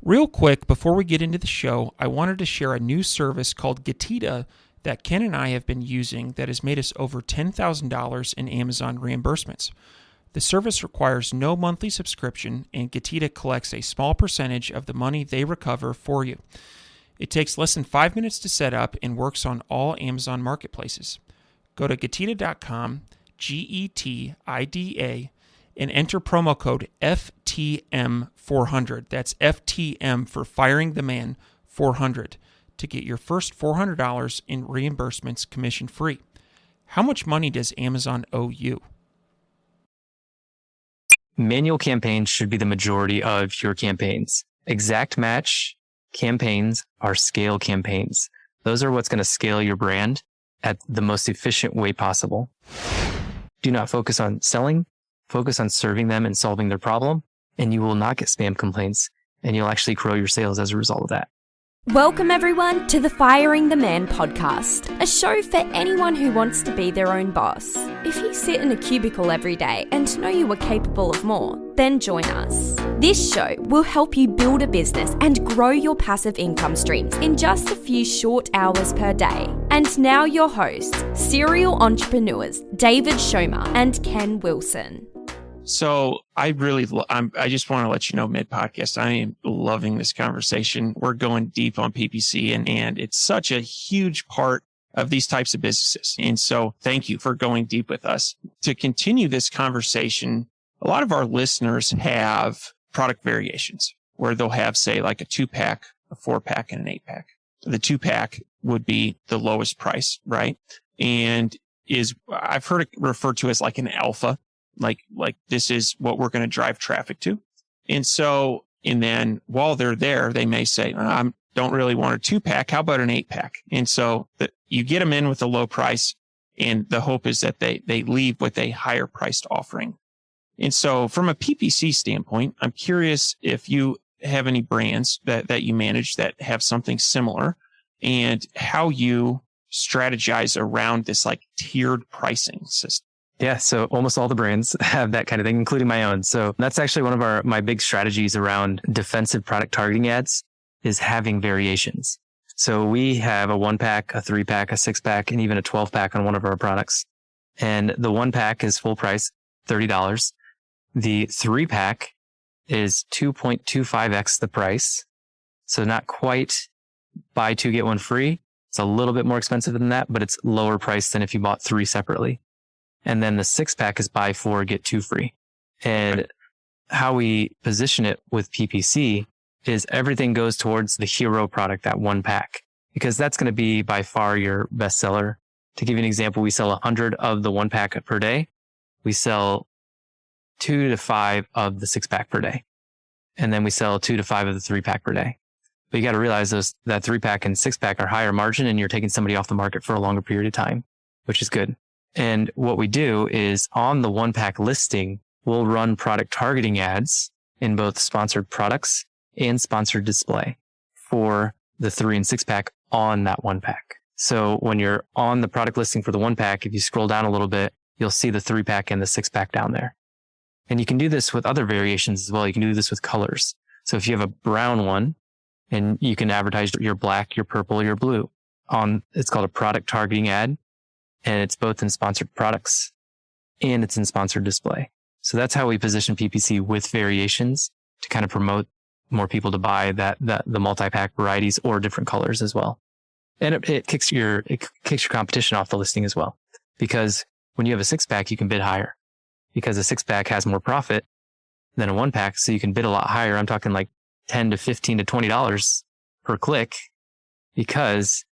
Real quick, before we get into the show, I wanted to share a new service called Getita that Ken and I have been using that has made us over $10,000 in Amazon reimbursements. The service requires no monthly subscription, and Getita collects a small percentage of the money they recover for you. It takes less than 5 minutes to set up and works on all Amazon marketplaces. Go to Getita.com, Getida, and enter promo code FTM400. That's FTM for Firing the Man 400 to get your first $400 in reimbursements commission free. How much money does Amazon owe you? Manual campaigns should be the majority of your campaigns. Exact match campaigns are scale campaigns. Those are what's going to scale your brand at the most efficient way possible. Do not focus on selling, focus on serving them and solving their problem, and you will not get spam complaints, and you'll actually grow your sales as a result of that. Welcome everyone to the Firing the Man podcast, a show for anyone who wants to be their own boss. If you sit in a cubicle every day and know you are capable of more, then join us. This show will help you build a business and grow your passive income streams in just a few short hours per day. And now your hosts, serial entrepreneurs David Schomer and Ken Wilson. So I just want to let you know mid-podcast, I am loving this conversation. We're going deep on PPC and it's such a huge part of these types of businesses. And so thank you for going deep with us. To continue this conversation, a lot of our listeners have product variations where they'll have, say, like a 2-pack, a 4-pack, and an 8-pack. The 2-pack would be the lowest price, right? And I've heard it referred to as like an alpha. Like this is what we're going to drive traffic to. And then while they're there, they may say, I don't really want a 2-pack. How about an 8-pack? And so you get them in with a low price, and the hope is that they leave with a higher priced offering. And so from a PPC standpoint, I'm curious if you have any brands that you manage that have something similar and how you strategize around this like tiered pricing system. Yeah, so almost all the brands have that kind of thing, including my own. So that's actually one of my big strategies around defensive product targeting ads is having variations. So we have a 1-pack, a 3-pack, a 6-pack, and even a 12-pack on one of our products. And the 1-pack is full price, $30. The 3-pack is 2.25x the price. So not quite buy 2, get 1 free. It's a little bit more expensive than that, but it's lower price than if you bought 3 separately. And then the 6-pack is buy 4, get 2 free. And how we position it with PPC is everything goes towards the hero product, that 1-pack, because that's going to be by far your best seller. To give you an example, we sell 100 of the 1-pack per day. We sell 2 to 5 of the 6-pack per day. And then we sell 2 to 5 of the 3-pack per day. But you got to realize that 3-pack and 6-pack are higher margin, and you're taking somebody off the market for a longer period of time, which is good. And what we do is on the 1-pack listing, we'll run product targeting ads in both sponsored products and sponsored display for the 3 and 6-pack on that 1-pack. So when you're on the product listing for the 1-pack, if you scroll down a little bit, you'll see the 3-pack and the 6-pack down there. And you can do this with other variations as well. You can do this with colors. So if you have a brown one and you can advertise your black, your purple, your blue it's called a product targeting ad. And it's both in sponsored products and it's in sponsored display. So that's how we position PPC with variations to kind of promote more people to buy the multi-pack varieties or different colors as well. And it kicks your competition off the listing as well. Because when you have a 6-pack, you can bid higher because a 6-pack has more profit than a 1-pack. So you can bid a lot higher. I'm talking like $10 to $15 to $20 per click because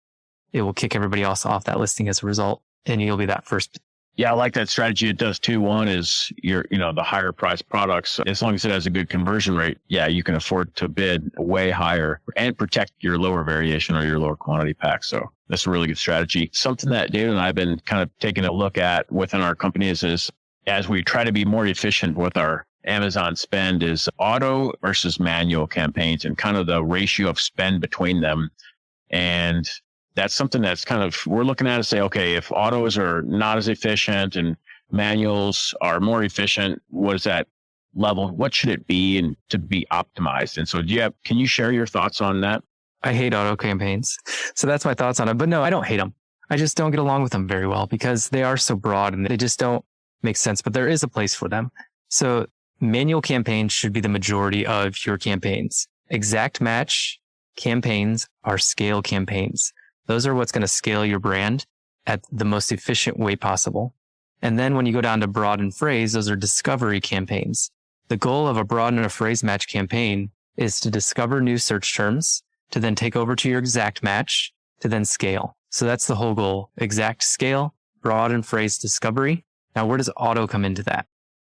it will kick everybody else off that listing as a result. And you'll be that first. Yeah, I like that strategy. It does too. One is the higher priced products. As long as it has a good conversion rate, yeah, you can afford to bid way higher and protect your lower variation or your lower quantity pack. So that's a really good strategy. Something that David and I have been kind of taking a look at within our company is as we try to be more efficient with our Amazon spend is auto versus manual campaigns and kind of the ratio of spend between them. And that's something that's kind of, we're looking at to say, okay, if autos are not as efficient and manuals are more efficient, what does that level? What should it be and to be optimized? And so can you share your thoughts on that? I hate auto campaigns. So that's my thoughts on it. But no, I don't hate them. I just don't get along with them very well because they are so broad and they just don't make sense, but there is a place for them. So manual campaigns should be the majority of your campaigns. Exact match campaigns are scale campaigns. Those are what's going to scale your brand at the most efficient way possible. And then when you go down to broad and phrase, those are discovery campaigns. The goal of a broad and a phrase match campaign is to discover new search terms, to then take over to your exact match, to then scale. So that's the whole goal. Exact scale, broad and phrase discovery. Now, where does auto come into that?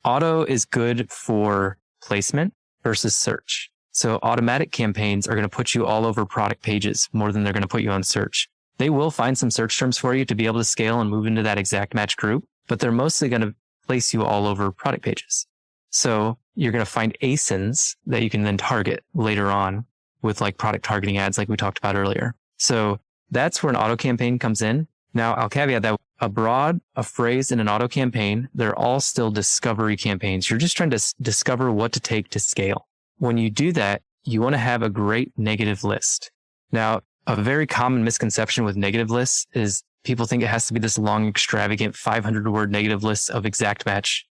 Auto is good for placement versus search. So automatic campaigns are going to put you all over product pages more than they're going to put you on search. They will find some search terms for you to be able to scale and move into that exact match group, but they're mostly going to place you all over product pages. So you're going to find ASINs that you can then target later on with like product targeting ads like we talked about earlier. So that's where an auto campaign comes in. Now, I'll caveat that a broad, a phrase, and an auto campaign, they're all still discovery campaigns. You're just trying to discover what to take to scale. When you do that, you want to have a great negative list. Now, a very common misconception with negative lists is people think it has to be this long, extravagant 500-word negative list of exact match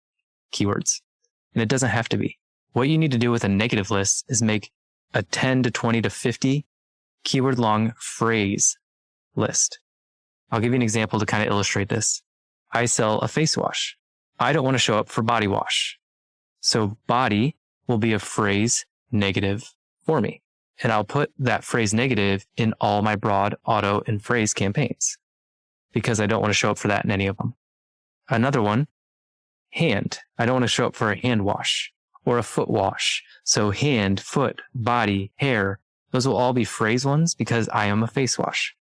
keywords. And it doesn't have to be. What you need to do with a negative list is make a 10 to 20 to 50 keyword long phrase list. I'll give you an example to kind of illustrate this. I sell a face wash. I don't want to show up for body wash. So body will be a phrase negative for me. And I'll put that phrase negative in all my broad, auto, and phrase campaigns because I don't want to show up for that in any of them. Another one, hand. I don't want to show up for a hand wash or a foot wash. So hand, foot, body, hair, those will all be phrase ones because I am a face wash.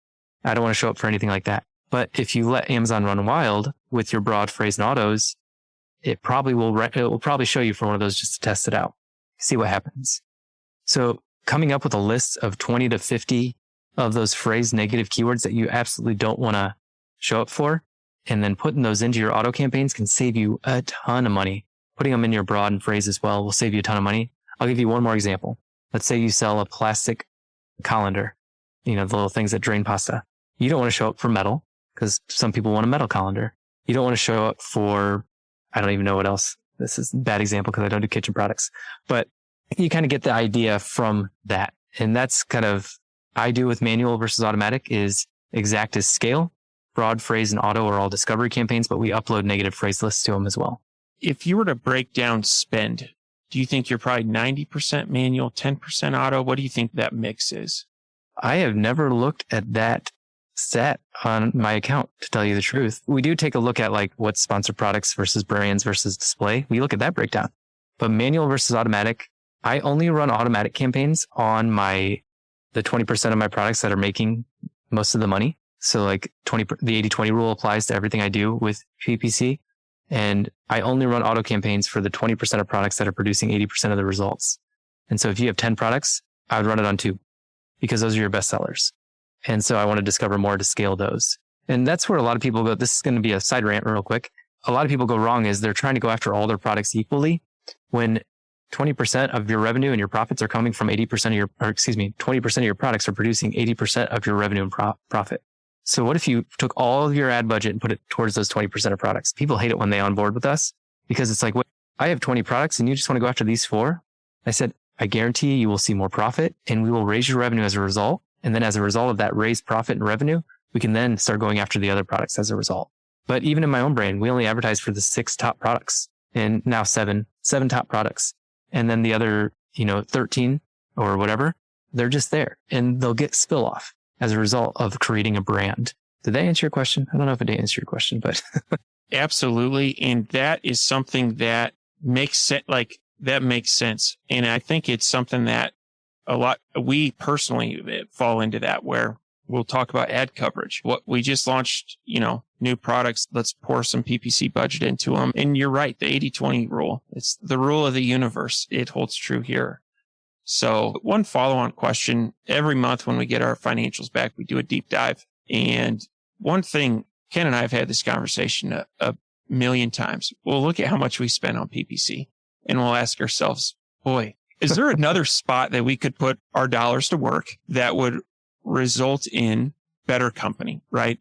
I don't want to show up for anything like that. But if you let Amazon run wild with your broad phrase and autos, it will probably show you for one of those just to test it out. See what happens. So coming up with a list of 20 to 50 of those phrase negative keywords that you absolutely don't want to show up for, and then putting those into your auto campaigns can save you a ton of money. Putting them in your broad and phrase as well will save you a ton of money. I'll give you one more example. Let's say you sell a plastic colander, the little things that drain pasta. You don't want to show up for metal because some people want a metal colander. You don't want to show up for, I don't even know what else. This is a bad example because I don't do kitchen products, but you kind of get the idea from that. And that's kind of, I do with manual versus automatic is exact as scale. Broad, phrase, and auto are all discovery campaigns, but we upload negative phrase lists to them as well. If you were to break down spend, do you think you're probably 90% manual, 10% auto? What do you think that mix is? I have never looked at that stat on my account, to tell you the truth. We do take a look at like what's sponsored products versus brands versus display. We look at that breakdown. But manual versus automatic, I only run automatic campaigns on the 20% of my products that are making most of the money. So like the 80-20 rule applies to everything I do with PPC. And I only run auto campaigns for the 20% of products that are producing 80% of the results. And so if you have 10 products, I would run it on 2 because those are your best sellers. And so I want to discover more to scale those. And that's where a lot of people go. This is going to be a side rant real quick. A lot of people go wrong is they're trying to go after all their products equally when 20% of your revenue and your profits are coming from 20% of your products are producing 80% of your revenue and profit. So what if you took all of your ad budget and put it towards those 20% of products? People hate it when they onboard with us because it's like, wait, I have 20 products and you just want to go after these 4? I said, I guarantee you will see more profit and we will raise your revenue as a result. And then as a result of that raised profit and revenue, we can then start going after the other products as a result. But even in my own brand, we only advertise for the 6 top products and now 7 top products. And then the other, 13 or whatever, they're just there and they'll get spill off as a result of creating a brand. Did that answer your question? I don't know if it did answer your question, but. Absolutely. And that is something that makes sense. That makes sense. And I think it's something that we personally fall into that where we'll talk about ad coverage. What we just launched, new products. Let's pour some PPC budget into them. And you're right. The 80-20 rule. It's the rule of the universe. It holds true here. So one follow-on question, every month when we get our financials back, we do a deep dive. And one thing, Ken and I have had this conversation a million times. We'll look at how much we spent on PPC and we'll ask ourselves, boy, is there another spot that we could put our dollars to work that would result in better company, right?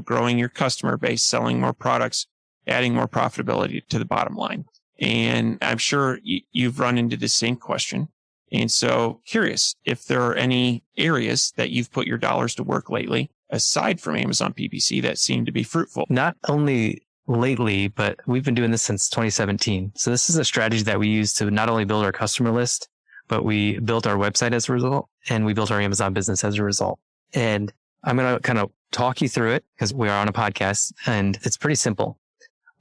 Growing your customer base, selling more products, adding more profitability to the bottom line. And I'm sure you've run into the same question. And so curious if there are any areas that you've put your dollars to work lately, aside from Amazon PPC, that seem to be fruitful. Not only lately, but we've been doing this since 2017. So this is a strategy that we use to not only build our customer list, but we built our website as a result, and we built our Amazon business as a result. And I'm going to kind of talk you through it because we are on a podcast, and it's pretty simple.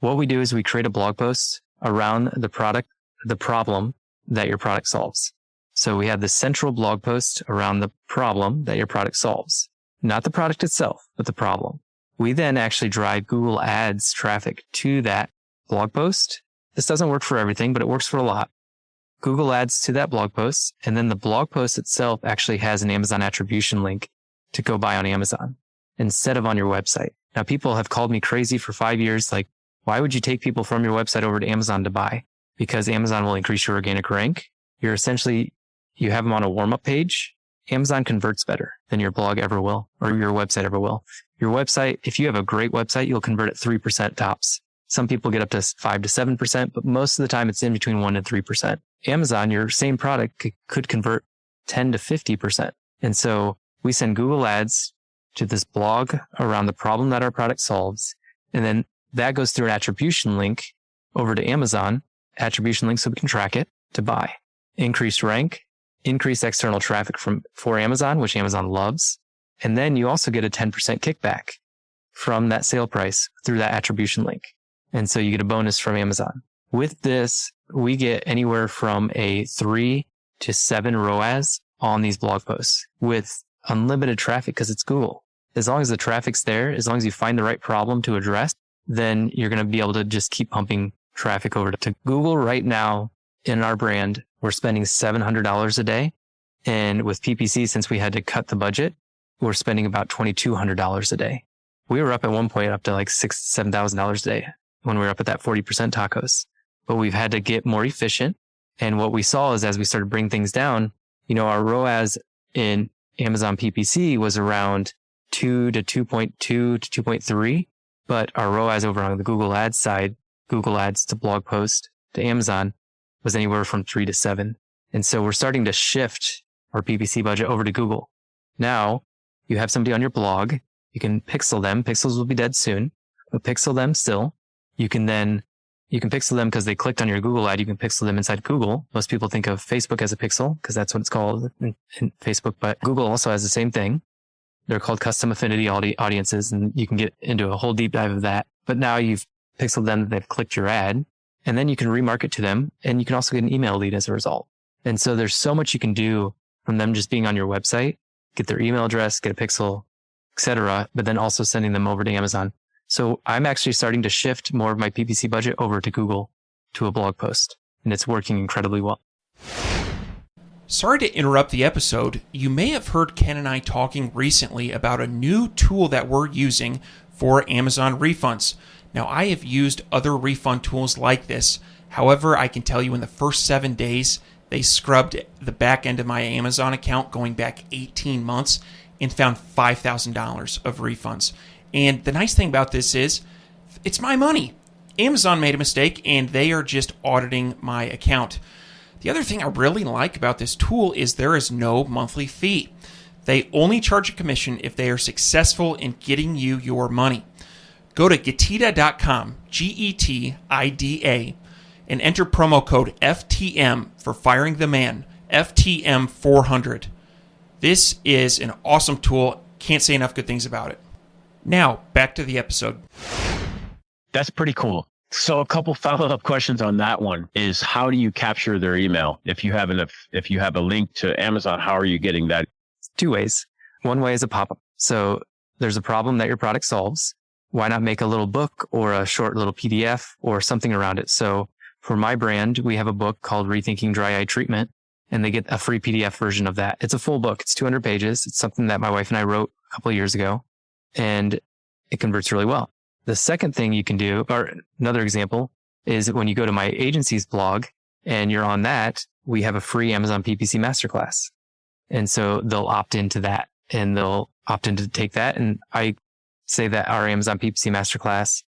What we do is we create a blog post around the problem that your product solves. So we have the central blog post around the problem that your product solves, not the product itself, but the problem. We then actually drive Google Ads traffic to that blog post. This doesn't work for everything, but it works for a lot. Google Ads to that blog post, and then the blog post itself actually has an Amazon attribution link to go buy on Amazon instead of on your website. Now, people have called me crazy for 5 years. Like, why would you take people from your website over to Amazon to buy? Because Amazon will increase your organic rank. You have them on a warm-up page. Amazon converts better than your blog ever will, or your website ever will. Your website, if you have a great website, you'll convert at 3% tops. Some people get up to 5 to 7%, but most of the time it's in between 1 and 3%. Amazon, your same product could convert 10 to 50%. And so we send Google Ads to this blog around the problem that our product solves. And then that goes through an attribution link over to Amazon, attribution link so we can track it to buy. Increased rank, increased external traffic for Amazon, which Amazon loves. And then you also get a 10% kickback from that sale price through that attribution link. And so you get a bonus from Amazon. With this, we get anywhere from a 3 to 7 ROAS on these blog posts with unlimited traffic because it's Google. As long as the traffic's there, as long as you find the right problem to address, then you're going to be able to just keep pumping traffic over to Google. Right now in our brand, we're spending $700 a day. And with PPC, since we had to cut the budget, we're spending about $2,200 a day. We were up at one point up to like $6,000 to $7,000 a day when we were up at that 40% tacos. But we've had to get more efficient. And what we saw is as we started bringing things down, our ROAS in Amazon PPC was around 2 to 2.2 to 2.3. But our ROAS over on the Google Ads side, Google Ads to blog post to Amazon, was anywhere from 3 to 7. And so we're starting to shift our PPC budget over to Google. Now you have somebody on your blog. You can pixel them. Pixels will be dead soon, but pixel them still. You can pixel them because they clicked on your Google ad. You can pixel them inside Google. Most people think of Facebook as a pixel because that's what it's called in Facebook, but Google also has the same thing. They're called custom affinity audiences, and you can get into a whole deep dive of that. But now you've pixeled them, they've clicked your ad, and then you can remarket to them, and you can also get an email lead as a result. And so there's so much you can do from them just being on your website, get their email address, get a pixel, etc., but then also sending them over to Amazon. So I'm actually starting to shift more of my PPC budget over to Google to a blog post, and it's working incredibly well. Sorry to interrupt the episode. You may have heard Ken and I talking recently about a new tool that we're using for Amazon refunds. Now, I have used other refund tools like this. However, I can tell you in the first 7 days, they scrubbed the back end of my Amazon account going back 18 months and found $5,000 of refunds. And the nice thing about this is it's my money. Amazon made a mistake and they are just auditing my account. The other thing I really like about this tool is there is no monthly fee. They only charge a commission if they are successful in getting you your money. Go to Getida.com, Getida, and enter promo code FTM for Firing the Man, FTM400. This is an awesome tool. Can't say enough good things about it. Now, back to the episode. That's pretty cool. So a couple follow-up questions on that one is how do you capture their email? If you have a link to Amazon, how are you getting that? 2 ways. One way is a pop-up. So there's a problem that your product solves. Why not make a little book or a short little PDF or something around it? So for my brand, we have a book called Rethinking Dry Eye Treatment, and they get a free PDF version of that. It's a full book. It's 200 pages. It's something that my wife and I wrote a couple of years ago, and it converts really well. The second thing you can do, or another example, is when you go to my agency's blog and you're on that, we have a free Amazon PPC masterclass. And so they'll opt into that and they'll opt in to take that. And I say that our Amazon PPC masterclass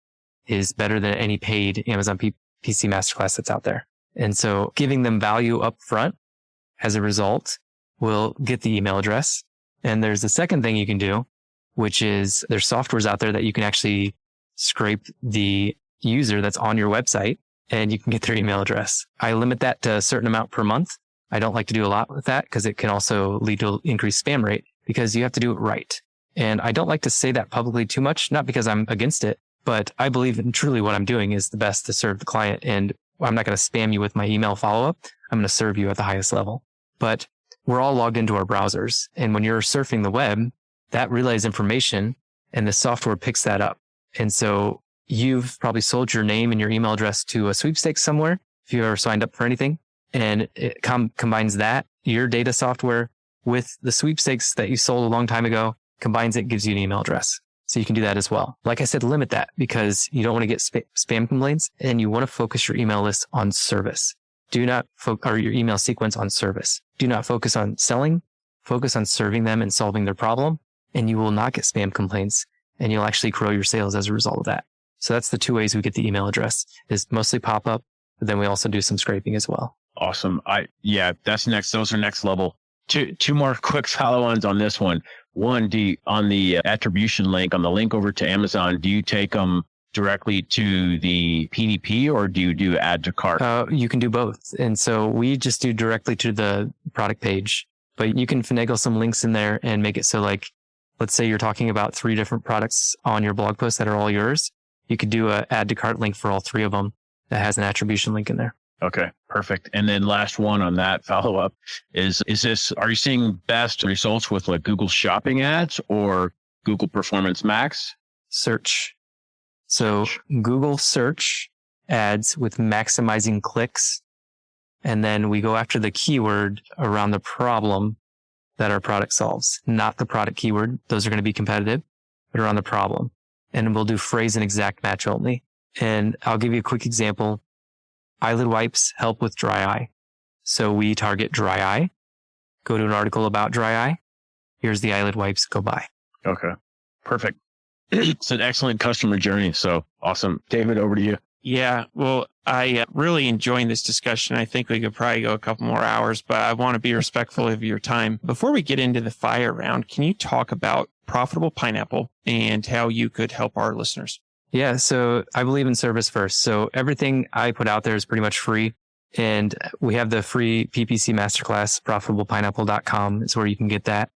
is better than any paid Amazon PPC masterclass that's out there. And so giving them value up front as a result will get the email address. And there's the second thing you can do, which is there's softwares out there that you can actually scrape the user that's on your website and you can get their email address. I limit that to a certain amount per month. I don't like to do a lot with that because it can also lead to increased spam rate because you have to do it right. And I don't like to say that publicly too much, not because I'm against it, but I believe in truly what I'm doing is the best to serve the client. And I'm not going to spam you with my email follow-up. I'm going to serve you at the highest level. But we're all logged into our browsers. And when you're surfing the web, that relays information and the software picks that up. And so you've probably sold your name and your email address to a sweepstakes somewhere if you've ever signed up for anything. And it combines that, your data software, with the sweepstakes that you sold a long time ago, combines it, gives you an email address. So you can do that as well. Like I said, limit that because you don't want to get spam complaints and you want to focus your email list on service. Do not or your email sequence on service. Do not focus on selling, focus on serving them and solving their problem. And you will not get spam complaints and you'll actually grow your sales as a result of that. So that's the two ways we get the email address is mostly pop up, but then we also do some scraping as well. Awesome. That's next. Those are next level. Two more quick follow-ons on this one. One, on the attribution link, on the link over to Amazon, do you take them directly to the PDP or do you do add to cart? You can do both. And so we just do directly to the product page, but you can finagle some links in there and make it so like, let's say you're talking about 3 different products on your blog post that are all yours. You could do a add to cart link for all 3 of them that has an attribution link in there. Okay, perfect. And then last one on that follow up is are you seeing best results with like Google Shopping ads or Google Performance Max? Search. So Google search ads with maximizing clicks. And then we go after the keyword around the problem that our product solves, not the product keyword. Those are going to be competitive, but around the problem. And we'll do phrase and exact match only. And I'll give you a quick example. Eyelid wipes help with dry eye. So we target dry eye, go to an article about dry eye. Here's the eyelid wipes, go buy. Okay, perfect. It's an excellent customer journey. So awesome. David, over to you. Yeah, well, I really enjoying this discussion. I think we could probably go a couple more hours, but I want to be respectful of your time. Before we get into the fire round, can you talk about Profitable Pineapple and how you could help our listeners? Yeah, so I believe in service first. So everything I put out there is pretty much free. And we have the free PPC masterclass, profitablepineapple.com is where you can get that.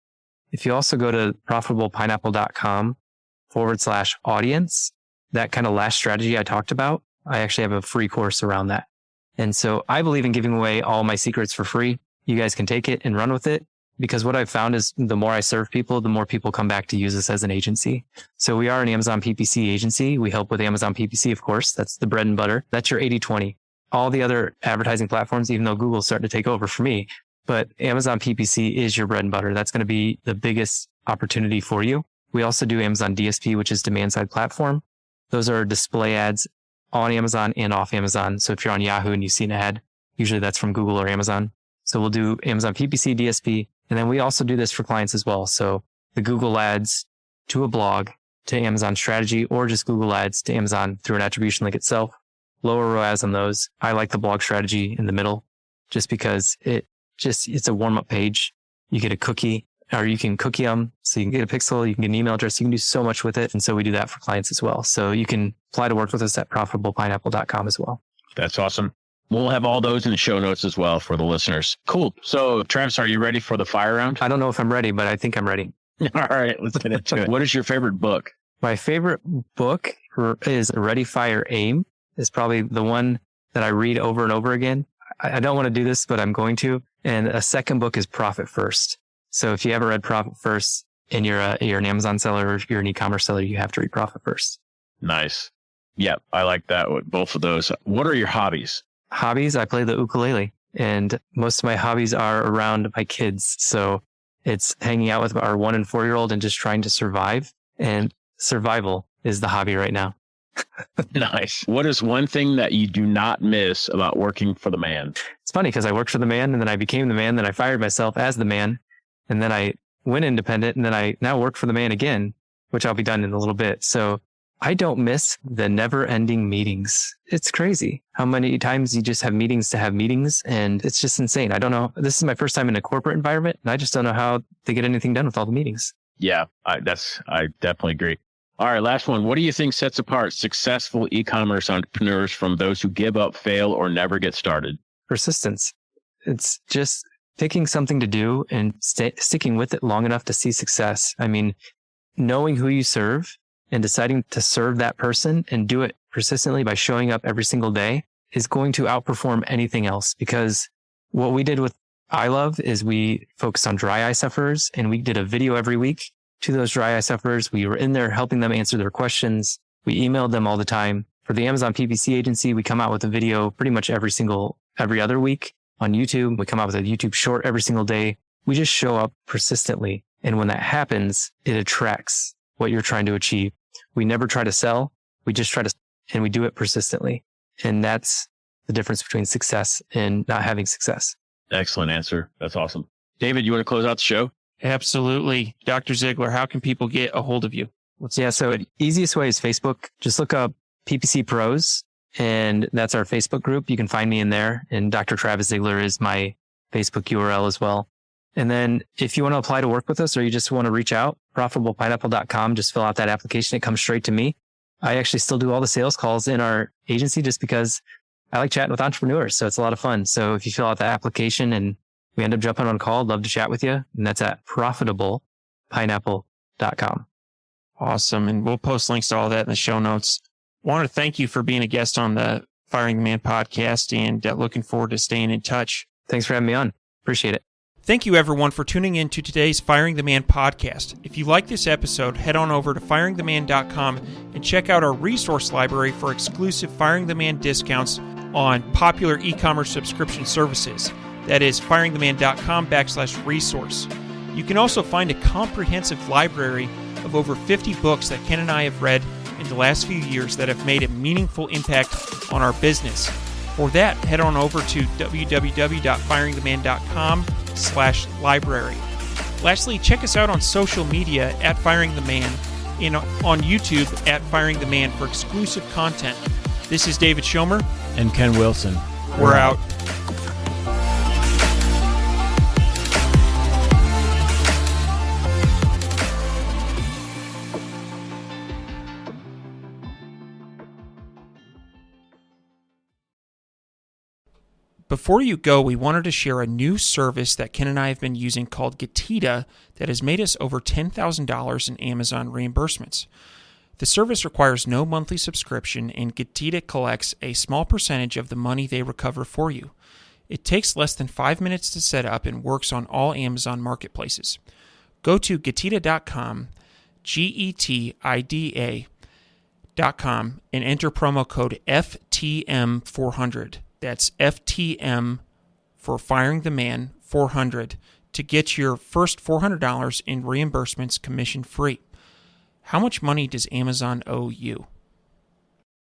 If you also go to profitablepineapple.com/audience, that kind of last strategy I talked about, I actually have a free course around that. And so I believe in giving away all my secrets for free. You guys can take it and run with it. Because what I've found is the more I serve people, the more people come back to use us as an agency. So we are an Amazon PPC agency. We help with Amazon PPC, of course. That's the bread and butter. That's your 80-20. All the other advertising platforms, even though Google's starting to take over for me, but Amazon PPC is your bread and butter. That's going to be the biggest opportunity for you. We also do Amazon DSP, which is demand side platform. Those are display ads on Amazon and off Amazon. So if you're on Yahoo and you see an ad, usually that's from Google or Amazon. So we'll do Amazon PPC, DSP, and then we also do this for clients as well. So the Google ads to a blog, to Amazon strategy, or just Google ads to Amazon through an attribution link itself. Lower ROAS on those. I like the blog strategy in the middle just because it's a warm up page. You get a cookie or you can cookie them. So you can get a pixel, you can get an email address. You can do so much with it. And so we do that for clients as well. So you can apply to work with us at profitablepineapple.com as well. That's awesome. We'll have all those in the show notes as well for the listeners. Cool. So Travis, are you ready for the fire round? I don't know if I'm ready, but I think I'm ready. All right, let's get into it. What is your favorite book? My favorite book is Ready, Fire, Aim. It's probably the one that I read over and over again. I don't want to do this, but I'm going to. And a second book is Profit First. So if you haven't read Profit First and you're an Amazon seller or you're an e-commerce seller, you have to read Profit First. Nice. Yeah, I like that with both of those. What are your hobbies? Hobbies, I play the ukulele, and most of my hobbies are around my kids. So it's hanging out with our 1 and 4-year-old and just trying to survive. And survival is the hobby right now. Nice. What is one thing that you do not miss about working for the man? It's funny because I worked for the man and then I became the man. Then I fired myself as the man. And then I went independent and then I now work for the man again, which I'll be done in a little bit. So I don't miss the never ending meetings. It's crazy how many times you just have meetings to have meetings. And it's just insane. I don't know. This is my first time in a corporate environment and I just don't know how they get anything done with all the meetings. Yeah, I definitely agree. All right, last one. What do you think sets apart successful e-commerce entrepreneurs from those who give up, fail, or never get started? Persistence. It's just picking something to do and sticking with it long enough to see success. I mean, knowing who you serve and deciding to serve that person and do it persistently by showing up every single day is going to outperform anything else. Because what we did with I Love is we focused on dry eye sufferers and we did a video every week to those dry eye sufferers. We were in there helping them answer their questions. We emailed them all the time. For the Amazon PPC agency, we come out with a video pretty much every other week on YouTube. We come out with a YouTube short every single day. We just show up persistently. And when that happens, it attracts what you're trying to achieve. We never try to sell. We just try to, and we do it persistently. And that's the difference between success and not having success. Excellent answer. That's awesome. David, you want to close out the show? Absolutely. Dr. Zigler, how can people get a hold of you? So easiest way is Facebook. Just look up PPC Pros, and that's our Facebook group. You can find me in there. And Dr. Travis Zigler is my Facebook URL as well. And then if you want to apply to work with us or you just want to reach out, profitablepineapple.com, just fill out that application. It comes straight to me. I actually still do all the sales calls in our agency just because I like chatting with entrepreneurs. So it's a lot of fun. So if you fill out the application and we end up jumping on a call, I'd love to chat with you. And that's at profitablepineapple.com. Awesome. And we'll post links to all that in the show notes. I want to thank you for being a guest on the Firing the Man podcast and looking forward to staying in touch. Thanks for having me on. Appreciate it. Thank you, everyone, for tuning in to today's Firing the Man podcast. If you like this episode, head on over to firingtheman.com and check out our resource library for exclusive Firing the Man discounts on popular e-commerce subscription services. That is firingtheman.com/resource. You can also find a comprehensive library of over 50 books that Ken and I have read in the last few years that have made a meaningful impact on our business. For that, head on over to www.firingtheman.com/library. Lastly, check us out on social media at Firing the Man and on YouTube at Firing the Man for exclusive content. This is David Schomer. And Ken Wilson. We're out. Before you go, we wanted to share a new service that Ken and I have been using called Getita that has made us over $10,000 in Amazon reimbursements. The service requires no monthly subscription, and Getita collects a small percentage of the money they recover for you. It takes less than 5 minutes to set up and works on all Amazon marketplaces. Go to Getita.com, Getida.com, and enter promo code FTM400. That's FTM for Firing the Man 400 to get your first $400 in reimbursements commission free. How much money does Amazon owe you?